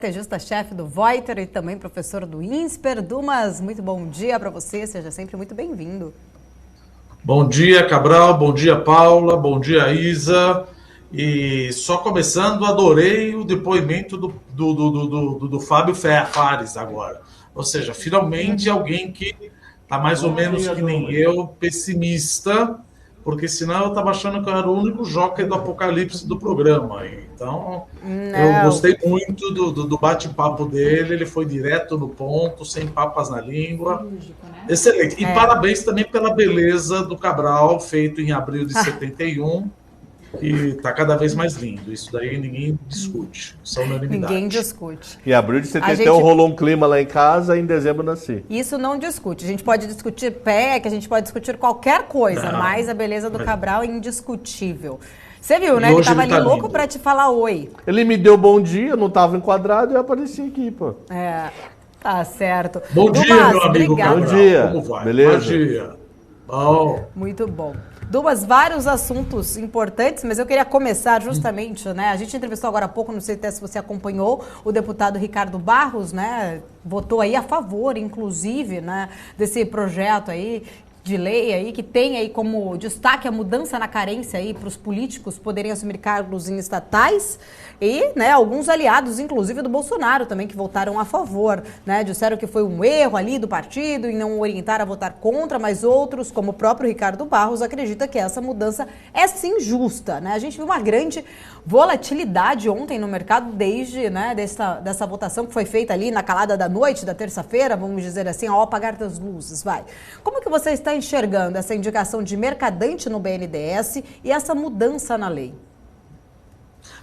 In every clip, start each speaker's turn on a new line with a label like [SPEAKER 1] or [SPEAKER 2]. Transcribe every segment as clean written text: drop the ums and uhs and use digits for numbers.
[SPEAKER 1] Estrategista-chefe do Voiter e também professor do INSPER. Dumas, muito bom dia para você, seja sempre muito bem-vindo.
[SPEAKER 2] Bom dia, Cabral, bom dia, Paula, bom dia, Isa. E só começando, adorei o depoimento do Fábio Fares agora. Ou seja, finalmente alguém que está mais ou menos que nem eu, pessimista, porque senão eu estava achando que eu era o único jockey do apocalipse do programa. Então, eu gostei muito do bate-papo dele, ele foi direto no ponto, sem papas na língua. Excelente. E parabéns também pela beleza do Cabral, feito em abril de 71, que está cada vez mais lindo. Isso daí ninguém discute. Isso é unanimidade.
[SPEAKER 1] Ninguém discute.
[SPEAKER 3] Em abril de 71 rolou um clima lá em casa, em dezembro nasci.
[SPEAKER 1] Isso não discute. A gente pode discutir PEC, a gente pode discutir qualquer coisa, mas a beleza do Cabral é indiscutível. Você viu, né? Ele tava ali louco para te falar oi.
[SPEAKER 3] Ele me deu bom dia, não estava enquadrado e eu apareci aqui, pô.
[SPEAKER 1] Tá certo.
[SPEAKER 2] Bom dia, meu amigo Cabral.
[SPEAKER 3] Bom dia.
[SPEAKER 2] Como vai?
[SPEAKER 3] Beleza?
[SPEAKER 2] Bom dia. Bom.
[SPEAKER 1] Muito bom. Dumas, vários assuntos importantes, mas eu queria começar justamente, né? A gente entrevistou agora há pouco, não sei até se você acompanhou, o deputado Ricardo Barros, né? Votou aí a favor, inclusive, né? Desse projeto aí de lei aí, que tem aí como destaque a mudança na carência aí para os políticos poderem assumir cargos em estatais e, né, alguns aliados, inclusive do Bolsonaro também, que votaram a favor, né, disseram que foi um erro ali do partido em não orientar a votar contra, mas outros, como o próprio Ricardo Barros, acredita que essa mudança é sim justa, né, a gente viu uma grande volatilidade ontem no mercado desde, né, dessa votação que foi feita ali na calada da noite, da terça-feira, vamos dizer assim, ao apagar das luzes, vai. Como que você está enxergando essa indicação de mercadante no BNDES e essa mudança na lei?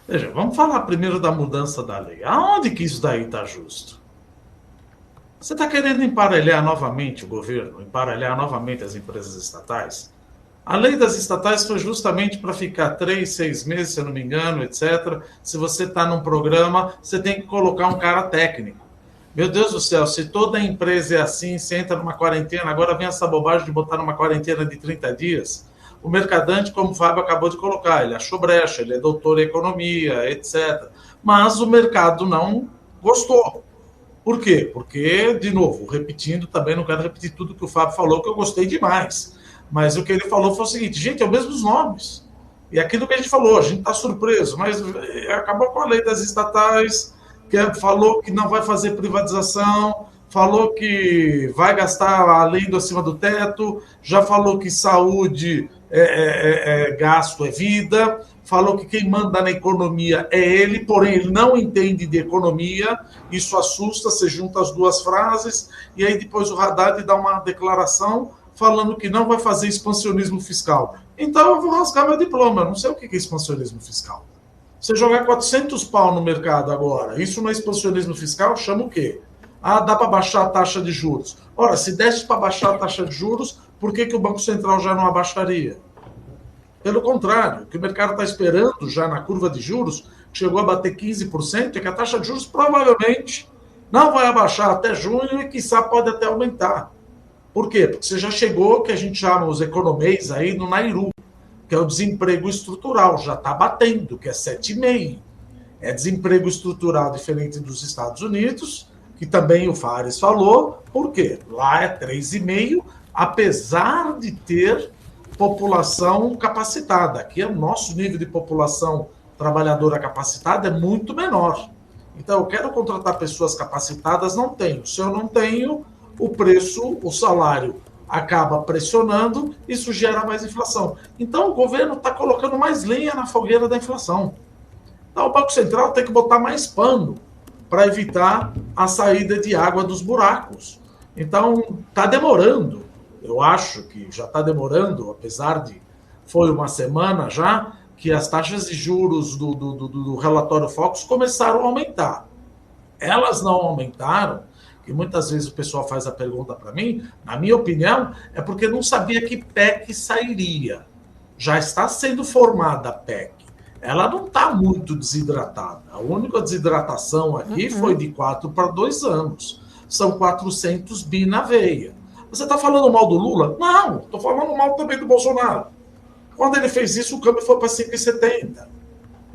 [SPEAKER 2] Veja, vamos falar primeiro da mudança da lei. Aonde que isso daí está justo? Você está querendo emparelhar novamente o governo, emparelhar novamente as empresas estatais? A lei das estatais foi justamente para ficar 3, 6 meses, se eu não me engano, etc. Se você está num programa, você tem que colocar um cara técnico. Meu Deus do céu, se toda empresa é assim, você entra numa quarentena, agora vem essa bobagem de botar numa quarentena de 30 dias. O mercadante, como o Fábio acabou de colocar, ele achou brecha, ele é doutor em economia, etc. Mas o mercado não gostou. Por quê? Porque, de novo, repetindo também, não quero repetir tudo que o Fábio falou, que eu gostei demais. Mas o que ele falou foi o seguinte, gente, é os mesmos nomes. E aquilo que a gente falou, a gente está surpreso, mas acabou com a lei das estatais, falou que não vai fazer privatização, falou que vai gastar além do acima do teto, já falou que saúde gasto é vida, falou que quem manda na economia é ele, porém ele não entende de economia, isso assusta, você junta as duas frases, e aí depois o Haddad dá uma declaração falando que não vai fazer expansionismo fiscal. Então eu vou rasgar meu diploma, eu não sei o que é expansionismo fiscal. Você jogar 400 pau no mercado agora, isso não é expansionismo fiscal? Chama o quê? Ah, dá para baixar a taxa de juros. Ora, se desse para baixar a taxa de juros, por que o Banco Central já não abaixaria? Pelo contrário, o que o mercado está esperando já na curva de juros, que chegou a bater 15%, é que a taxa de juros provavelmente não vai abaixar até junho e, quiçá, pode até aumentar. Por quê? Porque você já chegou, que a gente chama os economês aí, no Nairu, que é o desemprego estrutural, já está batendo, que é 7,5%. É desemprego estrutural diferente dos Estados Unidos, que também o Fares falou. Por quê? Lá é 3,5%, apesar de ter população capacitada. Aqui o nosso nível de população trabalhadora capacitada é muito menor. Então, eu quero contratar pessoas capacitadas, não tenho. Se eu não tenho, o preço, o salário acaba pressionando, isso gera mais inflação. Então, o governo está colocando mais lenha na fogueira da inflação. Então, o Banco Central tem que botar mais pano para evitar a saída de água dos buracos. Então, está demorando. Eu acho que já está demorando, apesar de foi uma semana já, que as taxas de juros do relatório Focus começaram a aumentar. Elas não aumentaram, e muitas vezes o pessoal faz a pergunta para mim, na minha opinião, é porque não sabia que PEC sairia. Já está sendo formada a PEC. Ela não está muito desidratada. A única desidratação aqui foi de 4 para 2 anos. São 400 bi na veia. Você está falando mal do Lula? Não, estou falando mal também do Bolsonaro. Quando ele fez isso, o câmbio foi para 5,70.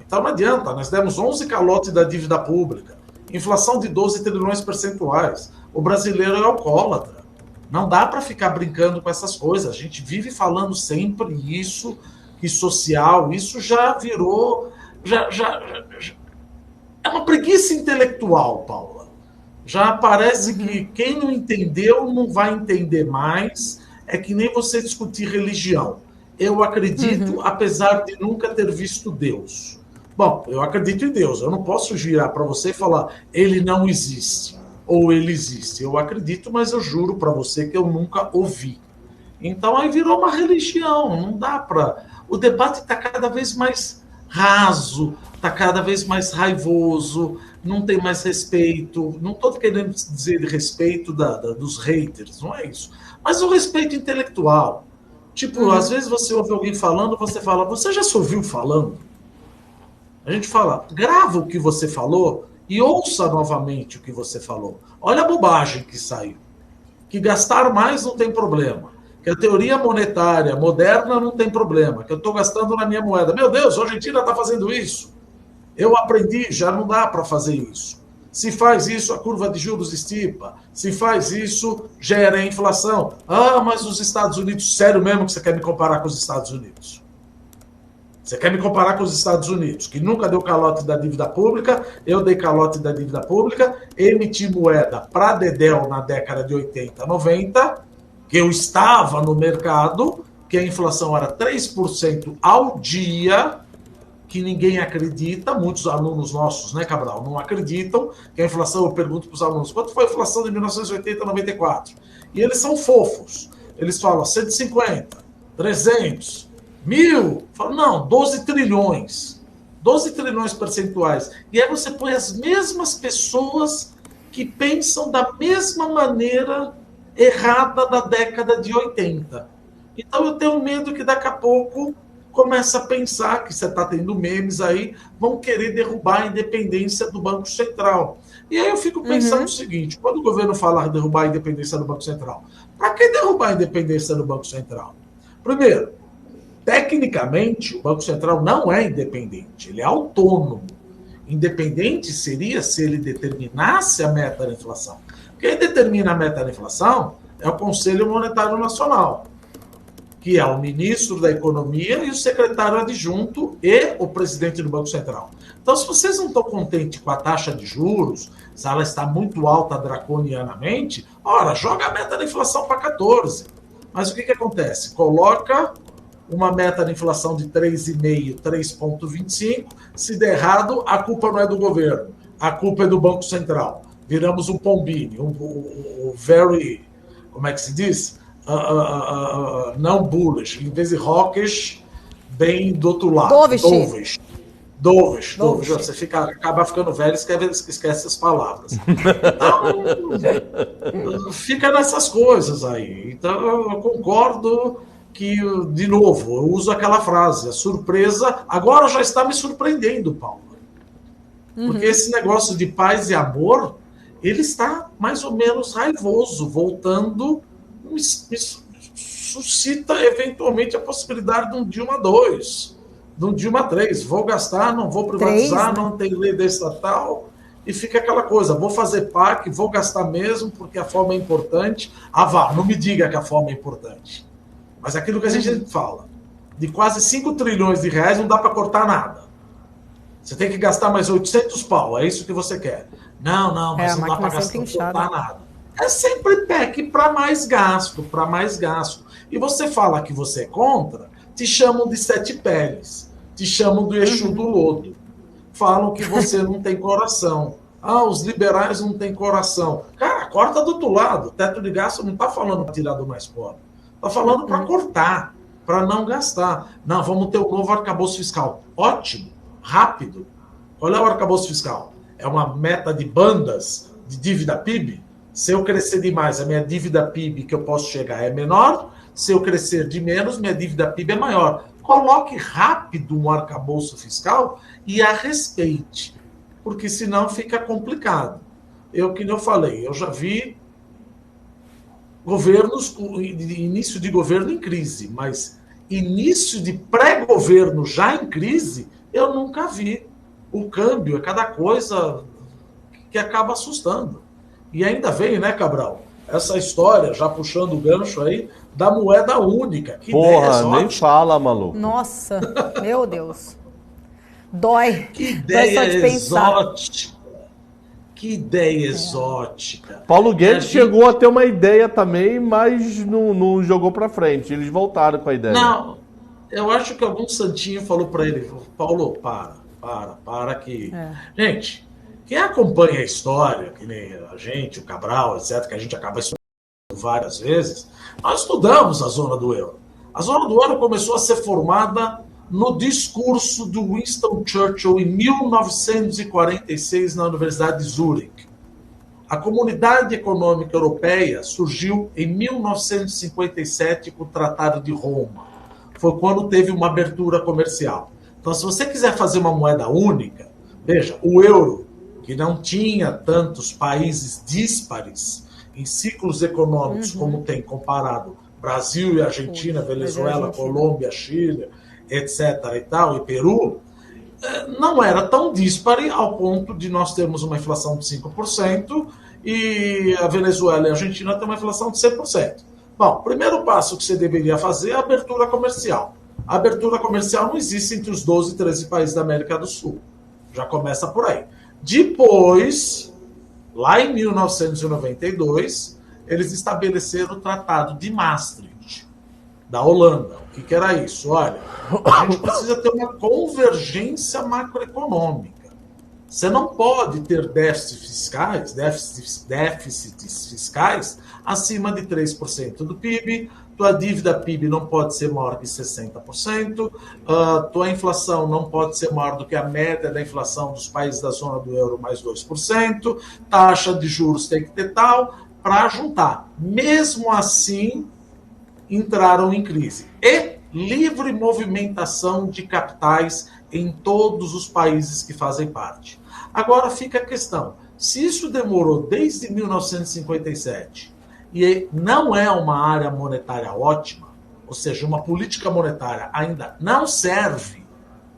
[SPEAKER 2] Então não adianta, nós demos 11 calotes da dívida pública. Inflação de 12 trilhões percentuais. O brasileiro é alcoólatra. Não dá para ficar brincando com essas coisas. A gente vive falando sempre isso, que social, isso já virou... É uma preguiça intelectual, Paula. Já parece que quem não entendeu não vai entender mais. É que nem você discutir religião. Eu acredito, apesar de nunca ter visto Deus. Bom, eu acredito em Deus. Eu não posso girar para você e falar, ele não existe, ou ele existe. Eu acredito, mas eu juro para você que eu nunca ouvi. Então aí virou uma religião, não dá para... O debate está cada vez mais raso, está cada vez mais raivoso, não tem mais respeito. Não estou querendo dizer de respeito dos haters, não é isso. Mas o respeito intelectual. Tipo, às vezes você ouve alguém falando, você fala, você já se ouviu falando? A gente fala, grava o que você falou e ouça novamente o que você falou. Olha a bobagem que saiu. Que gastar mais não tem problema. Que a teoria monetária moderna não tem problema. Que eu estou gastando na minha moeda. Meu Deus, a Argentina está fazendo isso. Eu aprendi, já não dá para fazer isso. Se faz isso, a curva de juros estipa. Se faz isso, gera inflação. Ah, mas os Estados Unidos, sério mesmo que você quer me comparar com os Estados Unidos? Você quer me comparar com os Estados Unidos, que nunca deu calote da dívida pública, eu dei calote da dívida pública, emiti moeda para Dedéu na década de 80, 90, que eu estava no mercado, que a inflação era 3% ao dia, que ninguém acredita, muitos alunos nossos, né, Cabral, não acreditam que a inflação, eu pergunto para os alunos, quanto foi a inflação de 1980 a 94? E eles são fofos, eles falam 150, 300... 1.000, fala, não, 12 trilhões. 12 trilhões percentuais. E aí você põe as mesmas pessoas que pensam da mesma maneira errada da década de 80. Então eu tenho medo que daqui a pouco comece a pensar que você está tendo memes aí, vão querer derrubar a independência do Banco Central. E aí eu fico pensando o seguinte, quando o governo fala derrubar a independência do Banco Central, para que derrubar a independência do Banco Central? Primeiro, tecnicamente, o Banco Central não é independente, ele é autônomo. Independente seria se ele determinasse a meta da inflação. Quem determina a meta da inflação é o Conselho Monetário Nacional, que é o ministro da Economia e o secretário adjunto e o presidente do Banco Central. Então, se vocês não estão contentes com a taxa de juros, se ela está muito alta draconianamente, ora, joga a meta da inflação para 14. Mas o que acontece? Coloca uma meta de inflação de 3,5%, 3,25%, se der errado, a culpa não é do governo, a culpa é do Banco Central. Viramos um Pombini, um very, como é que se diz? Não bullish, em vez de hawkish, bem do outro lado. Dovish. Você acaba ficando velho e esquece as palavras. Então, fica nessas coisas aí. Então, eu concordo que, de novo, eu uso aquela frase, a surpresa agora já está me surpreendendo, Paulo. Porque esse negócio de paz e amor, ele está mais ou menos raivoso, voltando, suscita eventualmente a possibilidade de um Dilma 2, de um Dilma 3. Vou gastar, não vou privatizar, 3, não tem lei da estatal, e fica aquela coisa, vou fazer PAC, vou gastar mesmo, porque a forma é importante. Ah, vá, não me diga que a forma é importante. Mas aquilo que a gente fala, de quase 5 trilhões de reais não dá para cortar nada. Você tem que gastar mais 800 pau, é isso que você quer. Não, mas não dá para cortar nada. É sempre PEC para mais gasto, para mais gasto. E você fala que você é contra, te chamam de 7 peles, te chamam do Exu do Lodo. Falam que você não tem coração. Ah, os liberais não têm coração. Cara, corta do outro lado. O teto de gasto não está falando para tirar do mais pobre. Está falando para cortar, para não gastar. Não, vamos ter um novo arcabouço fiscal. Ótimo, rápido. Qual é o arcabouço fiscal? É uma meta de bandas de dívida PIB? Se eu crescer demais, a minha dívida PIB que eu posso chegar é menor. Se eu crescer de menos, minha dívida PIB é maior. Coloque rápido um arcabouço fiscal e a respeite, porque senão fica complicado. Que eu falei, eu já vi governos, início de governo em crise, mas início de pré-governo já em crise, eu nunca vi. O câmbio é cada coisa que acaba assustando. E ainda vem, né, Cabral? Essa história, já puxando o gancho aí, da moeda única. Que
[SPEAKER 3] Porra, nem fala, maluco.
[SPEAKER 1] Nossa, meu Deus. Dói.
[SPEAKER 2] Que
[SPEAKER 1] Dói só
[SPEAKER 2] ideia
[SPEAKER 1] de pensar.
[SPEAKER 2] exótica. Que ideia exótica.
[SPEAKER 3] Paulo Guedes chegou a ter uma ideia também, mas não jogou pra frente. Eles voltaram com a ideia.
[SPEAKER 2] Não, eu acho que algum santinho falou para ele, Paulo, para que... Gente, quem acompanha a história, que nem a gente, o Cabral, etc., que a gente acaba estudando várias vezes, nós estudamos a zona do euro. A zona do euro começou a ser formada no discurso do Winston Churchill em 1946 na Universidade de Zurique. A Comunidade Econômica Europeia surgiu em 1957 com o Tratado de Roma. Foi quando teve uma abertura comercial. Então, se você quiser fazer uma moeda única, veja, o euro, que não tinha tantos países díspares em ciclos econômicos como tem comparado Brasil e Argentina, Venezuela, Colômbia, Chile, etc. e tal, e Peru, não era tão díspare ao ponto de nós termos uma inflação de 5% e a Venezuela e a Argentina têm uma inflação de 100%. Bom, o primeiro passo que você deveria fazer é a abertura comercial. A abertura comercial não existe entre os 12 e 13 países da América do Sul. Já começa por aí. Depois, lá em 1992, eles estabeleceram o Tratado de Maastricht, da Holanda. O que era isso? Olha, a gente precisa ter uma convergência macroeconômica. Você não pode ter déficits fiscais acima de 3% do PIB, tua dívida PIB não pode ser maior que 60%, tua inflação não pode ser maior do que a média da inflação dos países da zona do euro mais 2%, taxa de juros tem que ter tal, para juntar. Mesmo assim, entraram em crise. E livre movimentação de capitais em todos os países que fazem parte. Agora fica a questão, se isso demorou desde 1957 e não é uma área monetária ótima, ou seja, uma política monetária ainda não serve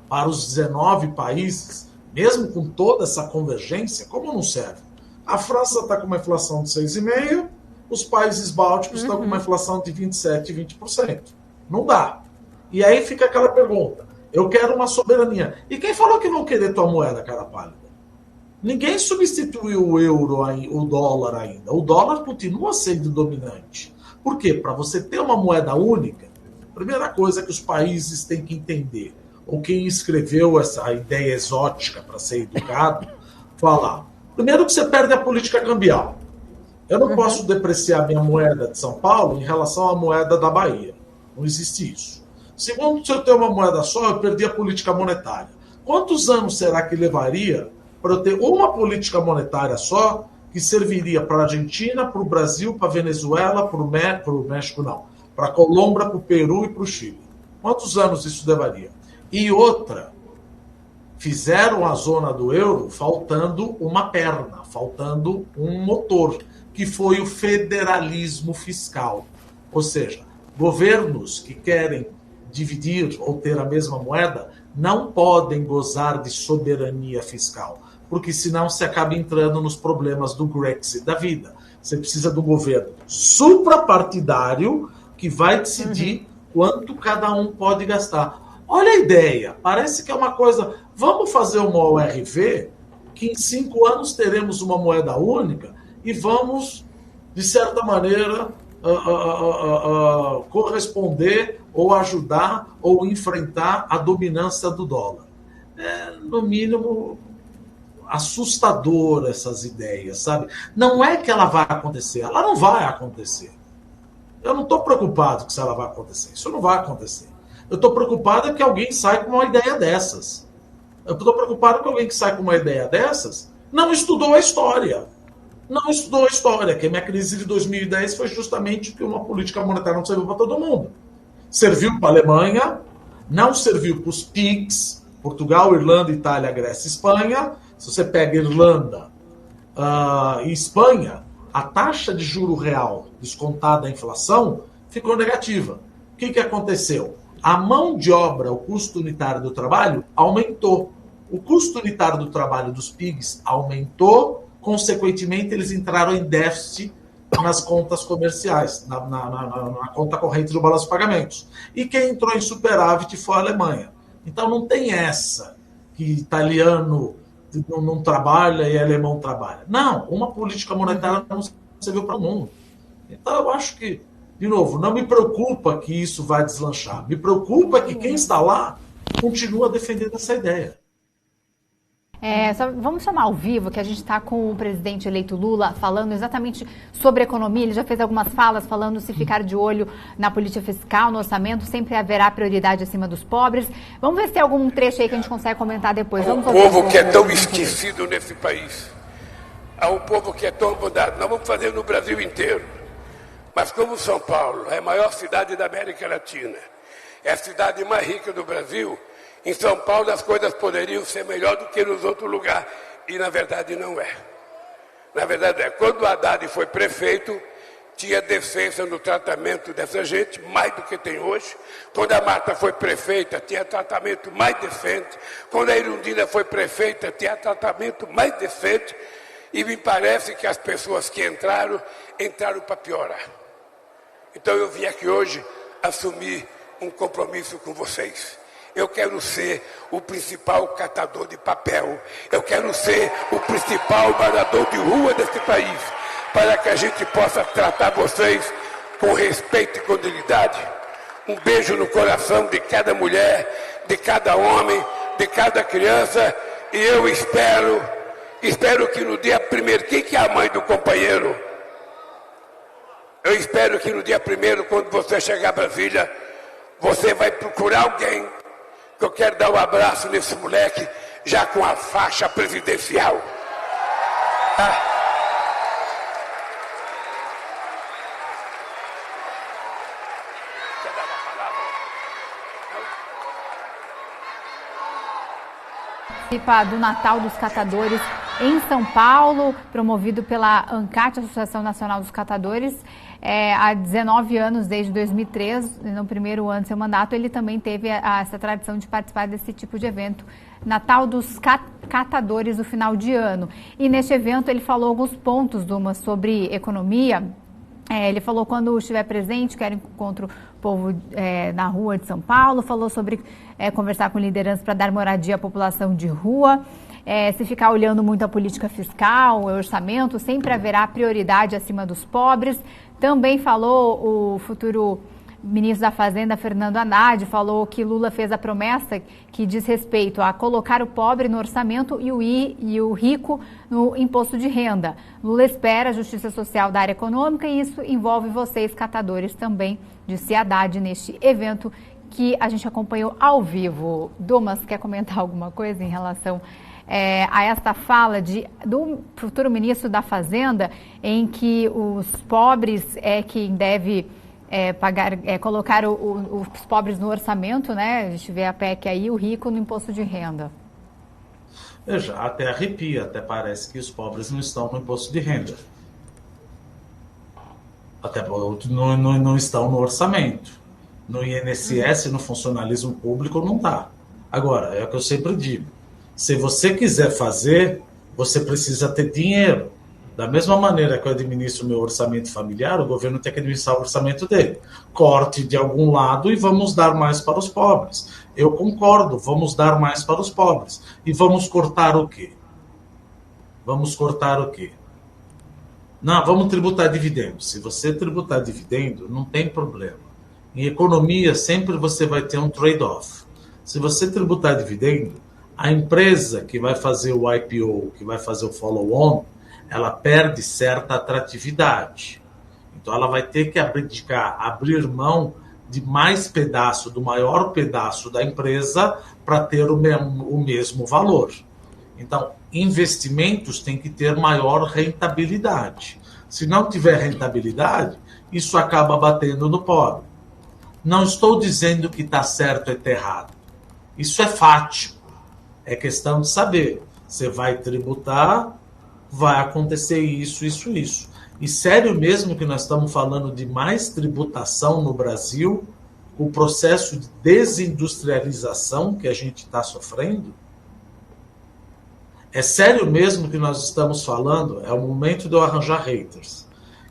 [SPEAKER 2] para os 19 países, mesmo com toda essa convergência, como não serve? A França está com uma inflação de 6,5%, os países bálticos estão com uma inflação de 27% e 20%. Não dá. E aí fica aquela pergunta, eu quero uma soberania. E quem falou que vão querer tua moeda, cara pálida? Ninguém substituiu o euro, o dólar ainda. O dólar continua sendo dominante. Por quê? Para você ter uma moeda única, a primeira coisa que os países têm que entender, ou quem escreveu essa ideia exótica para ser educado, falar. Primeiro que você perde a política cambial. Eu não posso depreciar minha moeda de São Paulo em relação à moeda da Bahia. Não existe isso. Segundo, se eu tenho uma moeda só, eu perdi a política monetária. Quantos anos será que levaria para eu ter uma política monetária só que serviria para a Argentina, para o Brasil, para a Venezuela, para o México, não, para a Colômbia, para o Peru e para o Chile? Quantos anos isso levaria? E outra, fizeram a zona do euro faltando uma perna, faltando um motor, que foi o federalismo fiscal. Ou seja, governos que querem dividir ou ter a mesma moeda não podem gozar de soberania fiscal, porque senão você acaba entrando nos problemas do Brexit da vida. Você precisa do governo suprapartidário que vai decidir quanto cada um pode gastar. Olha a ideia, parece que é uma coisa... Vamos fazer uma ORV, que em 5 anos teremos uma moeda única e vamos, de certa maneira, corresponder ou ajudar ou enfrentar a dominância do dólar. É, no mínimo, assustador essas ideias, sabe? Não é que ela vai acontecer, ela não vai acontecer. Eu não estou preocupado que ela vai acontecer, isso não vai acontecer. Eu estou preocupado que alguém saia com uma ideia dessas. Eu estou preocupado que alguém que sai com uma ideia dessas não estudou a história. Não estudou a história, que a minha crise de 2010 foi justamente que uma política monetária não serviu para todo mundo. Serviu para a Alemanha, não serviu para os PIGs, Portugal, Irlanda, Itália, Grécia e Espanha. Se você pega Irlanda e Espanha, a taxa de juro real descontada da inflação ficou negativa. O que aconteceu? A mão de obra, o custo unitário do trabalho, aumentou. O custo unitário do trabalho dos PIGs aumentou, consequentemente, eles entraram em déficit nas contas comerciais, na conta corrente do balanço de pagamentos. E quem entrou em superávit foi a Alemanha. Então não tem essa que italiano não trabalha e alemão trabalha. Não, uma política monetária não serviu para o mundo. Então eu acho que, de novo, não me preocupa que isso vai deslanchar. Me preocupa que quem está lá continua defendendo essa ideia.
[SPEAKER 4] Vamos chamar ao vivo, que a gente está com o presidente eleito Lula falando exatamente sobre economia. Ele já fez algumas falas falando se ficar de olho na política fiscal, no orçamento, sempre haverá prioridade acima dos pobres. Vamos ver se tem algum trecho aí que a gente consegue comentar depois.
[SPEAKER 5] Um povo que é tão esquecido nesse país. Há um povo que é tão abandonado. Nós vamos fazer no Brasil inteiro. Mas como São Paulo é a maior cidade da América Latina, é a cidade mais rica do Brasil, em São Paulo as coisas poderiam ser melhor do que nos outros lugares. E na verdade não é. Na verdade é. Quando o Haddad foi prefeito, tinha defesa no tratamento dessa gente, mais do que tem hoje. Quando a Marta foi prefeita, tinha tratamento mais decente. Quando a Irundina foi prefeita, tinha tratamento mais decente. E me parece que as pessoas que entraram para piorar. Então eu vim aqui hoje assumir um compromisso com vocês. Eu quero ser o principal catador de papel. Eu quero ser o principal morador de rua desse país, para que a gente possa tratar vocês com respeito e com dignidade. Um beijo no coração de cada mulher, de cada homem, de cada criança. E eu espero que no dia 1º, quem que é a mãe do companheiro? Eu espero que no dia 1º, quando você chegar a Brasília, você vai procurar alguém, que eu quero dar um abraço nesse moleque, já com a faixa presidencial.
[SPEAKER 4] Participa do Natal dos Catadores em São Paulo, promovido pela ANCAT, Associação Nacional dos Catadores, há 19 anos, desde 2003, no primeiro ano do seu mandato, ele também teve essa tradição de participar desse tipo de evento, Natal dos Catadores, no final de ano. E neste evento ele falou alguns pontos, Duma, sobre economia. Ele falou quando estiver presente, quer encontro o povo na rua de São Paulo, falou sobre conversar com lideranças para dar moradia à população de rua. Se ficar olhando muito a política fiscal, o orçamento, sempre haverá prioridade acima dos pobres. Também falou o futuro ministro da Fazenda, Fernando Haddad, falou que Lula fez a promessa que diz respeito a colocar o pobre no orçamento e o rico no imposto de renda. Lula espera a justiça social da área econômica e isso envolve vocês, catadores, também, disse Haddad neste evento que a gente acompanhou ao vivo. Dumas, quer comentar alguma coisa em relação a esta fala do futuro ministro da Fazenda, em que os pobres é quem deve colocar os pobres no orçamento, né? A gente vê a PEC aí, o rico no imposto de renda.
[SPEAKER 2] Veja, até arrepia, até parece que os pobres não estão no imposto de renda. Até não estão no orçamento. No INSS, no funcionalismo público, não está. Agora, é o que eu sempre digo. Se você quiser fazer, você precisa ter dinheiro. Da mesma maneira que eu administro o meu orçamento familiar, o governo tem que administrar o orçamento dele. Corte de algum lado e vamos dar mais para os pobres. Eu concordo, vamos dar mais para os pobres. E vamos cortar o quê? Vamos cortar o quê? Não, vamos tributar dividendo. Se você tributar dividendo, não tem problema. Em economia, sempre você vai ter um trade-off. Se você tributar dividendo, a empresa que vai fazer o IPO, que vai fazer o follow-on, ela perde certa atratividade. Então ela vai ter que abrir mão de mais pedaço, do maior pedaço da empresa para ter o mesmo valor. Então, investimentos têm que ter maior rentabilidade. Se não tiver rentabilidade, isso acaba batendo no pobre. Não estou dizendo que está certo ou está errado. Isso é fático. É questão de saber. Você vai tributar, vai acontecer isso, isso, isso. E sério mesmo que nós estamos falando de mais tributação no Brasil, o processo de desindustrialização que a gente está sofrendo? É sério mesmo que nós estamos falando, é o momento de eu arranjar haters,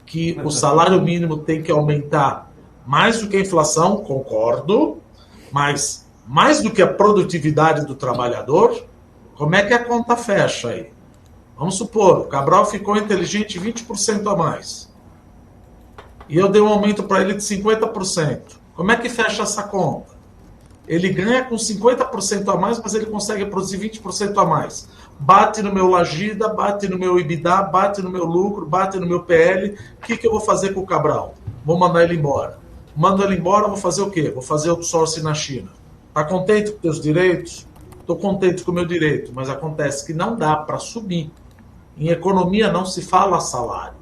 [SPEAKER 2] que o salário mínimo tem que aumentar mais do que a inflação, concordo, mas mais do que a produtividade do trabalhador, como é que a conta fecha aí? Vamos supor, o Cabral ficou inteligente 20% a mais. E eu dei um aumento para ele de 50%. Como é que fecha essa conta? Ele ganha com 50% a mais, mas ele consegue produzir 20% a mais. Bate no meu Lagida, bate no meu EBITDA, bate no meu lucro, bate no meu PL. O que eu vou fazer com o Cabral? Vou mandar ele embora. Mando ele embora, vou fazer o quê? Vou fazer outsourcing na China. Está contente com teus direitos? Estou contente com o meu direito, mas acontece que não dá para subir. Em economia não se fala salário.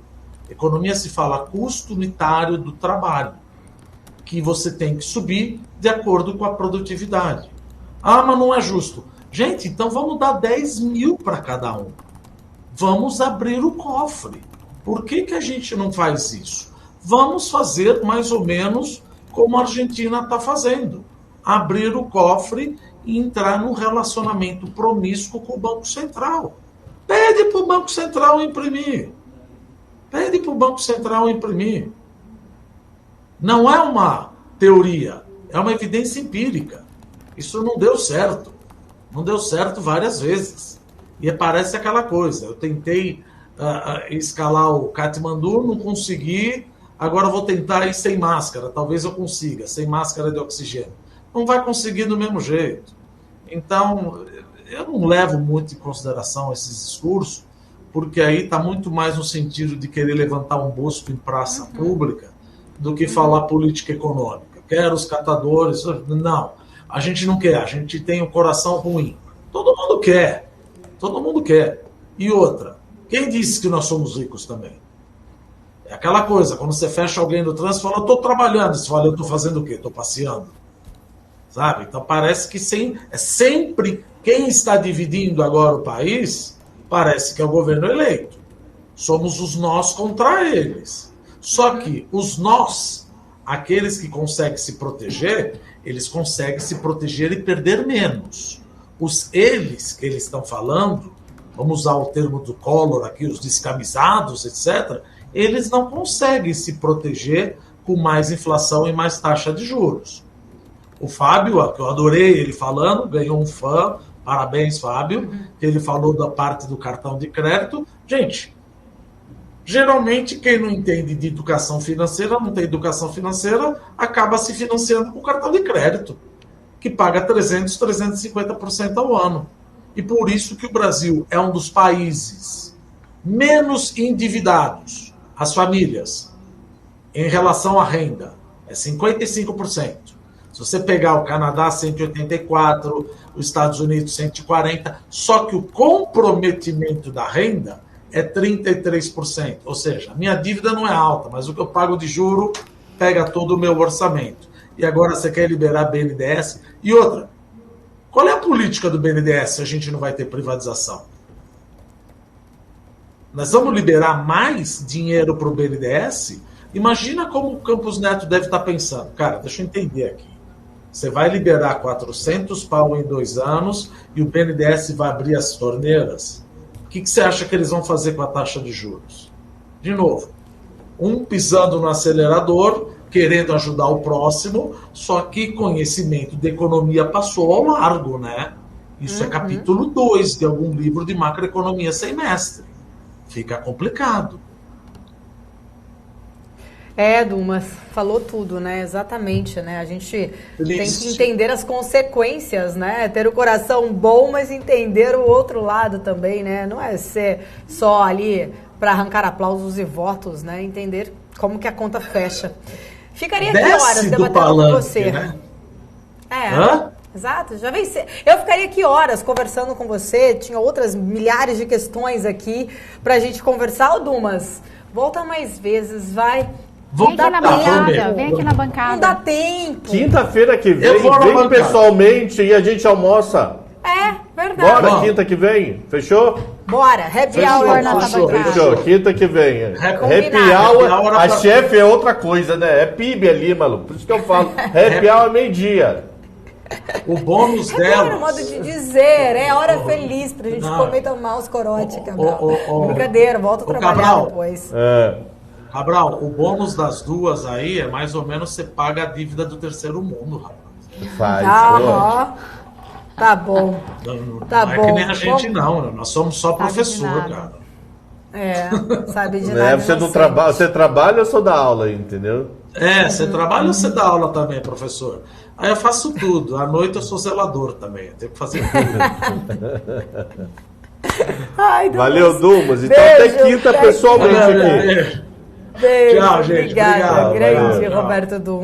[SPEAKER 2] Economia se fala custo unitário do trabalho, que você tem que subir de acordo com a produtividade. Ah, mas não é justo. Gente, então vamos dar 10 mil para cada um. Vamos abrir o cofre. Por que a gente não faz isso? Vamos fazer mais ou menos como a Argentina está fazendo. Abrir o cofre e entrar num relacionamento promíscuo com o Banco Central. Pede para o Banco Central imprimir. Pede para o Banco Central imprimir. Não é uma teoria, é uma evidência empírica. Isso não deu certo. Não deu certo várias vezes. E parece aquela coisa. Eu tentei escalar o Katmandu, não consegui. Agora vou tentar ir sem máscara. Talvez eu consiga, sem máscara de oxigênio. Não vai conseguir do mesmo jeito. Então, eu não levo muito em consideração esses discursos, porque aí está muito mais no sentido de querer levantar um busto em praça pública do que falar política econômica. Quero os catadores. Não, a gente não quer, a gente tem o coração ruim. Todo mundo quer. Todo mundo quer. E outra, quem disse que nós somos ricos também? É aquela coisa, quando você fecha alguém no trânsito, fala, eu estou trabalhando. Você fala, eu estou fazendo o quê? Estou passeando. Sabe? Então parece que é sempre quem está dividindo agora o país, parece que é o governo eleito. Somos os nós contra eles. Só que os nós, aqueles que conseguem se proteger, eles conseguem se proteger e perder menos. Os eles que eles estão falando, vamos usar o termo do Collor aqui, os descamisados, etc., eles não conseguem se proteger com mais inflação e mais taxa de juros. O Fábio, que eu adorei ele falando, ganhou um fã, parabéns, Fábio, que ele falou da parte do cartão de crédito. Gente, geralmente quem não entende de educação financeira, não tem educação financeira, acaba se financiando com cartão de crédito, que paga 300%, 350% ao ano. E por isso que o Brasil é um dos países menos endividados, as famílias, em relação à renda, é 55%. Se você pegar o Canadá, 184%, os Estados Unidos, 140%, só que o comprometimento da renda é 33%. Ou seja, a minha dívida não é alta, mas o que eu pago de juro pega todo o meu orçamento. E agora você quer liberar BNDES? E outra, qual é a política do BNDES se a gente não vai ter privatização? Nós vamos liberar mais dinheiro para o BNDES? Imagina como o Campos Neto deve estar pensando. Cara, deixa eu entender aqui. Você vai liberar 400 pau em 2 anos e o BNDES vai abrir as torneiras? O que você acha que eles vão fazer com a taxa de juros? De novo, um pisando no acelerador, querendo ajudar o próximo, só que conhecimento de economia passou ao largo, né? Isso é capítulo 2 de algum livro de macroeconomia sem mestre. Fica complicado.
[SPEAKER 1] Dumas, falou tudo, né? Exatamente, né? A gente tem que entender as consequências, né? Ter o coração bom, mas entender o outro lado também, né? Não é ser só ali para arrancar aplausos e votos, né? Entender como que a conta fecha. Ficaria aqui horas debatendo com você.
[SPEAKER 2] Né?
[SPEAKER 1] Exato, já vem ser. Eu ficaria aqui horas conversando com você, tinha outras milhares de questões aqui pra gente conversar. Dumas, volta mais vezes, vai.
[SPEAKER 4] Vem aqui na bancada, vem aqui na bancada.
[SPEAKER 1] Não dá tempo.
[SPEAKER 3] Quinta-feira que vem, vem pessoalmente e a gente almoça.
[SPEAKER 1] É, verdade.
[SPEAKER 3] Bora, quinta que vem, fechou?
[SPEAKER 1] Bora, happy hour na bancada.
[SPEAKER 3] Fechou, quinta que vem. Happy hour, a chefe é outra coisa, né? É PIB ali, maluco. Por isso que eu falo, happy hour é meio-dia.
[SPEAKER 2] O bônus
[SPEAKER 1] É claro,
[SPEAKER 2] delas...
[SPEAKER 1] modo de dizer, é hora feliz pra gente comer e tomar os corote, Cabral. Brincadeira, volta a trabalhar
[SPEAKER 2] Cabral,
[SPEAKER 1] depois.
[SPEAKER 2] Cabral, o bônus das duas aí é mais ou menos você paga a dívida do terceiro mundo, rapaz.
[SPEAKER 3] Faz.
[SPEAKER 1] Tá bom. Tá
[SPEAKER 2] não
[SPEAKER 1] bom.
[SPEAKER 2] é que nem a gente,
[SPEAKER 1] Vamos-
[SPEAKER 2] não. Nós somos só
[SPEAKER 4] Sabe de
[SPEAKER 2] professor,
[SPEAKER 4] nada.
[SPEAKER 2] cara.
[SPEAKER 1] Sabe de
[SPEAKER 3] Né?
[SPEAKER 1] nada.
[SPEAKER 3] Você não
[SPEAKER 1] inocente.
[SPEAKER 3] trabalha, você trabalha ou só dá aula, entendeu?
[SPEAKER 2] Você trabalha ou você dá aula também, professor? Aí eu faço tudo. À noite eu sou zelador também. Eu tenho que fazer tudo.
[SPEAKER 1] Ai, Deus.
[SPEAKER 3] Valeu, Dumas. Então
[SPEAKER 1] Beijo,
[SPEAKER 3] até quinta,
[SPEAKER 1] beijo.
[SPEAKER 3] pessoalmente aqui.
[SPEAKER 2] Beijo.
[SPEAKER 1] Beijo.
[SPEAKER 2] Tchau, gente.
[SPEAKER 1] Obrigada,
[SPEAKER 2] Obrigado.
[SPEAKER 1] grande
[SPEAKER 2] Valeu.
[SPEAKER 1] Roberto Dumas.